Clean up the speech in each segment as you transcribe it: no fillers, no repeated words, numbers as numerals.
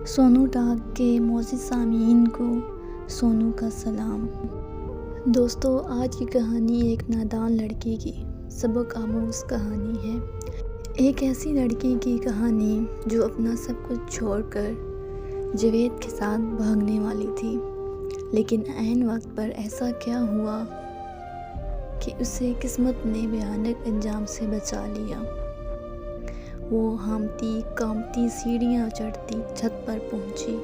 Sonu talk کے معزز سامعین کو سونو کا سلام۔ دوستو، آج کی کہانی ایک نادان لڑکی کی سبق آموز کہانی ہے۔ ایک ایسی لڑکی کی کہانی جو اپنا سب کچھ چھوڑ کر جاوید کے ساتھ بھاگنے والی تھی، لیکن عین وقت پر ایسا کیا ہوا کہ اسے قسمت نے بھیانک انجام سے بچا لیا۔ وہ ہامتی کامتی سیڑھیاں چڑھتی چھت پر پہنچی،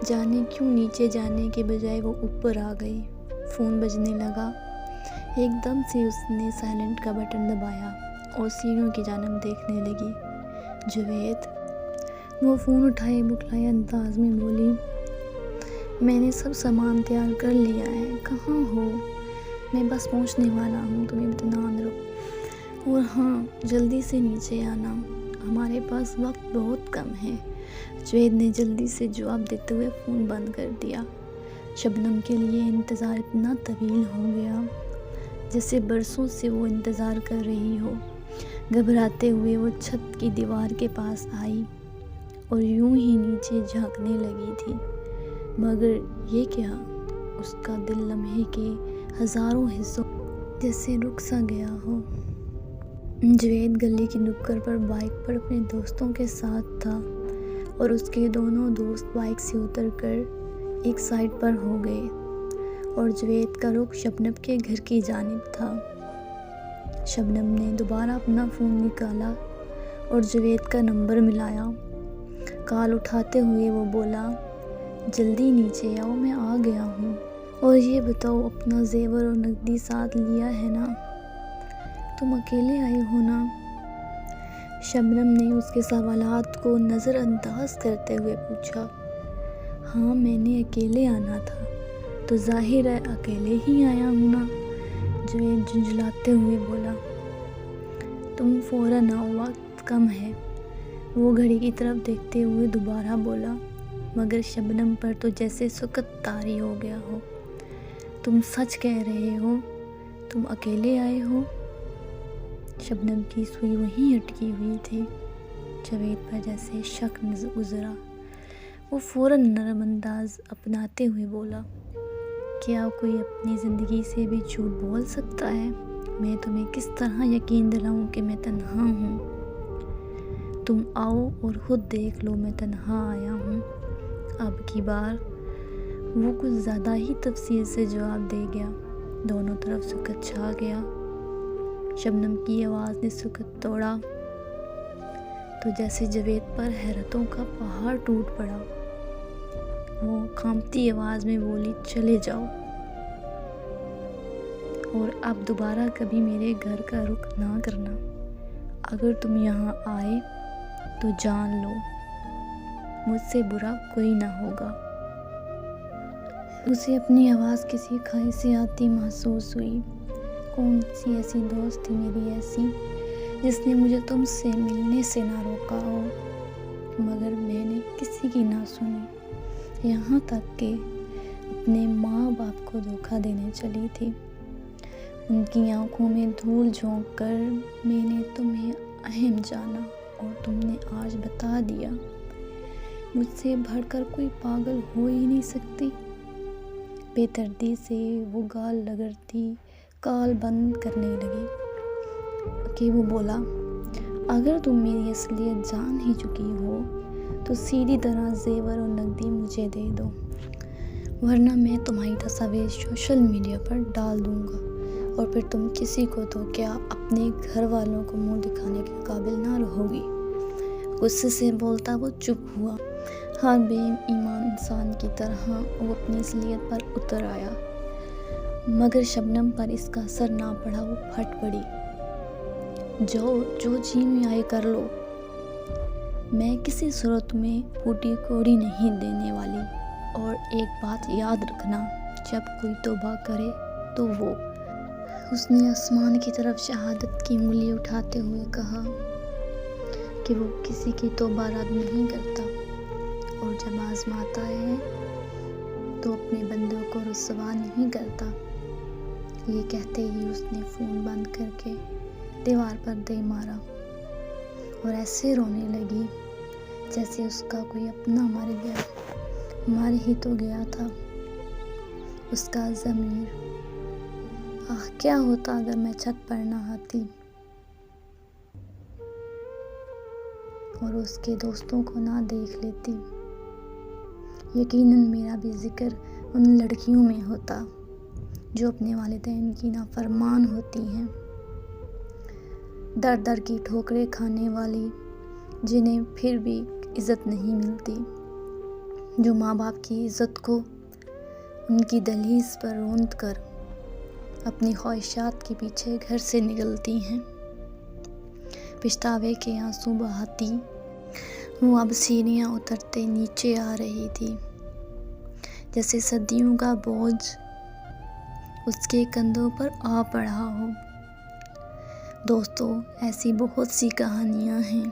جانے کیوں نیچے جانے کے بجائے وہ اوپر آ گئی۔ فون بجنے لگا۔ ایک دم سے اس نے سائلنٹ کا بٹن دبایا اور سیڑھیوں کی جانب دیکھنے لگی۔ جاوید۔ وہ فون اٹھائے بکھلائے انداز میں بولی، میں نے سب سامان تیار کر لیا ہے، کہاں ہو؟ میں بس پہنچنے والا ہوں، تم اطمینان رکھو، اور ہاں جلدی سے نیچے آنا، ہمارے پاس وقت بہت کم ہے۔ جاوید نے جلدی سے جواب دیتے ہوئے فون بند کر دیا۔ شبنم کے لیے انتظار اتنا طویل ہو گیا جیسے برسوں سے وہ انتظار کر رہی ہو۔ گھبراتے ہوئے وہ چھت کی دیوار کے پاس آئی اور یوں ہی نیچے جھانکنے لگی تھی، مگر یہ کیا، اس کا دل لمحے کے ہزاروں حصوں جیسے رک سا گیا ہو۔ جاوید گلی کی نکڑ پر بائیک پر اپنے دوستوں کے ساتھ تھا اور اس کے دونوں دوست بائیک سے اتر کر ایک سائڈ پر ہو گئے اور جاوید کا رخ شبنم کے گھر کی جانب تھا۔ شبنم نے دوبارہ اپنا فون نکالا اور جاوید کا نمبر ملایا۔ کال اٹھاتے ہوئے وہ بولا، جلدی نیچے آؤ، میں آ گیا ہوں، اور یہ بتاؤ اپنا زیور اور نقدی ساتھ لیا ہے نا؟ تم اکیلے آئے ہو نا؟ شبنم نے اس کے سوالات کو نظر انداز کرتے ہوئے پوچھا۔ ہاں، میں نے اکیلے آنا تھا، تو ظاہر ہے اکیلے ہی آیا ہوں نا، جاوید جھنجھلاتے ہوئے بولا۔ تم فوراً آؤ، وقت کم ہے، وہ گھڑی کی طرف دیکھتے ہوئے دوبارہ بولا، مگر شبنم پر تو جیسے سکت طاری ہو گیا ہو۔ تم سچ کہہ رہے ہو؟ تم اکیلے آئے ہو؟ شبنم کی سوئی وہیں اٹکی ہوئی تھی۔ جاوید پر جیسے شک گزرا۔ وہ فوراً نرم انداز اپناتے ہوئے بولا، کیا کوئی اپنی زندگی سے بھی جھوٹ بول سکتا ہے؟ میں تمہیں کس طرح یقین دلاؤں کہ میں تنہا ہوں؟ تم آؤ اور خود دیکھ لو، میں تنہا آیا ہوں۔ اب کی بار وہ کچھ زیادہ ہی تفصیل سے جواب دے گیا۔ دونوں طرف سکوت چھا گیا۔ شبنم کی آواز نے سکوت توڑا تو جیسے جاوید پر حیرتوں کا پہاڑ ٹوٹ پڑا۔ وہ کانپتی آواز میں بولی، چلے جاؤ، اور اب دوبارہ کبھی میرے گھر کا رخ نہ کرنا۔ اگر تم یہاں آئے تو جان لو، مجھ سے برا کوئی نہ ہوگا۔ اسے اپنی آواز کسی کھائی سے آتی محسوس ہوئی۔ کون سی ایسی دوست تھی میری ایسی، جس نے مجھے تم سے ملنے سے نہ روکا ہو؟ مگر میں نے کسی کی نہ سنی، یہاں تک کہ اپنے ماں باپ کو دھوکہ دینے چلی تھی۔ ان کی آنکھوں میں دھول جھونک کر میں نے تمہیں اہم جانا، اور تم نے آج بتا دیا۔ مجھ سے بڑھ کر کوئی پاگل ہو ہی نہیں سکتی۔ بے دردی سے وہ گال رگڑتی کال بند کرنے لگی کہ وہ بولا، اگر تم میری اصلیت جان ہی چکی ہو تو سیدھی طرح زیور اور نقدی مجھے دے دو، ورنہ میں تمہاری تصاویر سوشل میڈیا پر ڈال دوں گا، اور پھر تم کسی کو تو کیا اپنے گھر والوں کو منہ دکھانے کے قابل نہ رہو گی۔ غصے سے بولتا وہ چپ ہوا۔ ہر بے ایمان انسان کی طرح وہ اپنی اصلیت پر اتر آیا، مگر شبنم پر اس کا اثر نہ پڑا۔ وہ پھٹ پڑی، جو جی میں آئے کر لو، میں کسی صورت میں پھوٹی کوڑی نہیں دینے والی، اور ایک بات یاد رکھنا، جب کوئی توبہ کرے تو وہ۔ اس نے آسمان کی طرف شہادت کی انگلی اٹھاتے ہوئے کہا کہ وہ کسی کی توبہ رد نہیں کرتا، اور جب آزماتا ہے تو اپنے بندوں کو رسوا نہیں کرتا۔ یہ کہتے ہی اس نے فون بند کر کے دیوار پر دے مارا اور ایسے رونے لگی جیسے اس کا کوئی اپنا مر گیا، مر ہی تو گیا تھا اس کا ضمیر۔ آہ کیا ہوتا اگر میں چھت پر نہ آتی اور اس کے دوستوں کو نہ دیکھ لیتی۔ یقیناً میرا بھی ذکر ان لڑکیوں میں ہوتا جو اپنے والدین کی نافرمان ہوتی ہیں، در در کی ٹھوکریں کھانے والی، جنہیں پھر بھی عزت نہیں ملتی، جو ماں باپ کی عزت کو ان کی دہلیز پر روند کر اپنی خواہشات کے پیچھے گھر سے نکلتی ہیں، پچھتاوے کے آنسو بہاتی۔ وہ اب سیڑھیاں اترتے نیچے آ رہی تھی، جیسے صدیوں کا بوجھ اس کے کندھوں پر آ پڑا ہو۔ دوستو، ایسی بہت سی کہانیاں ہیں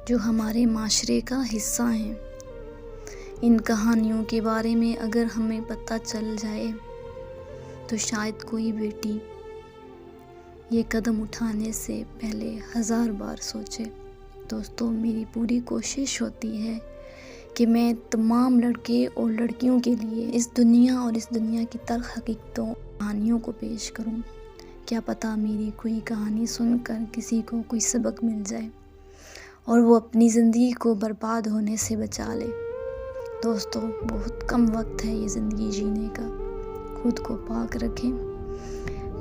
جو ہمارے معاشرے کا حصہ ہیں۔ ان کہانیوں کے بارے میں اگر ہمیں پتہ چل جائے تو شاید کوئی بیٹی یہ قدم اٹھانے سے پہلے 1000 بار سوچے۔ دوستو، میری پوری کوشش ہوتی ہے کہ میں تمام لڑکے اور لڑکیوں کے لیے اس دنیا اور اس دنیا کی تلخ حقیقتوں کہانیوں کو پیش کروں۔ کیا پتہ میری کوئی کہانی سن کر کسی کو کوئی سبق مل جائے اور وہ اپنی زندگی کو برباد ہونے سے بچا لے۔ دوستو، بہت کم وقت ہے یہ زندگی جینے کا۔ خود کو پاک رکھیں،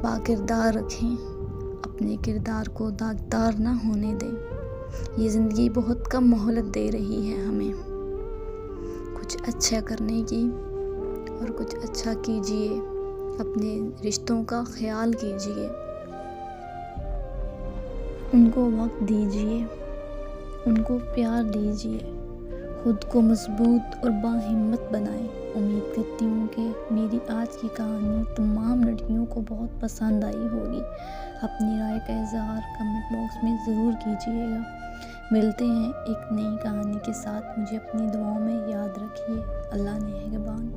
پاک کردار رکھیں، اپنے کردار کو داغدار نہ ہونے دیں۔ یہ زندگی بہت کم مہلت دے رہی ہے ہمیں۔ کچھ اچھا کرنے کی اور کچھ اچھا کیجئے، اپنے رشتوں کا خیال کیجئے، ان کو وقت دیجئے، ان کو پیار دیجئے، خود کو مضبوط اور باہمت بنائیں۔ امید کرتی ہوں کہ میری آج کی کہانی تمام لڑکیوں کو بہت پسند آئی ہوگی۔ اپنی رائے کا اظہار کمنٹ باکس میں ضرور کیجئے گا۔ ملتے ہیں ایک نئی کہانی کے ساتھ۔ مجھے اپنی دعاؤں میں یاد رکھیے۔ اللہ نگہبان۔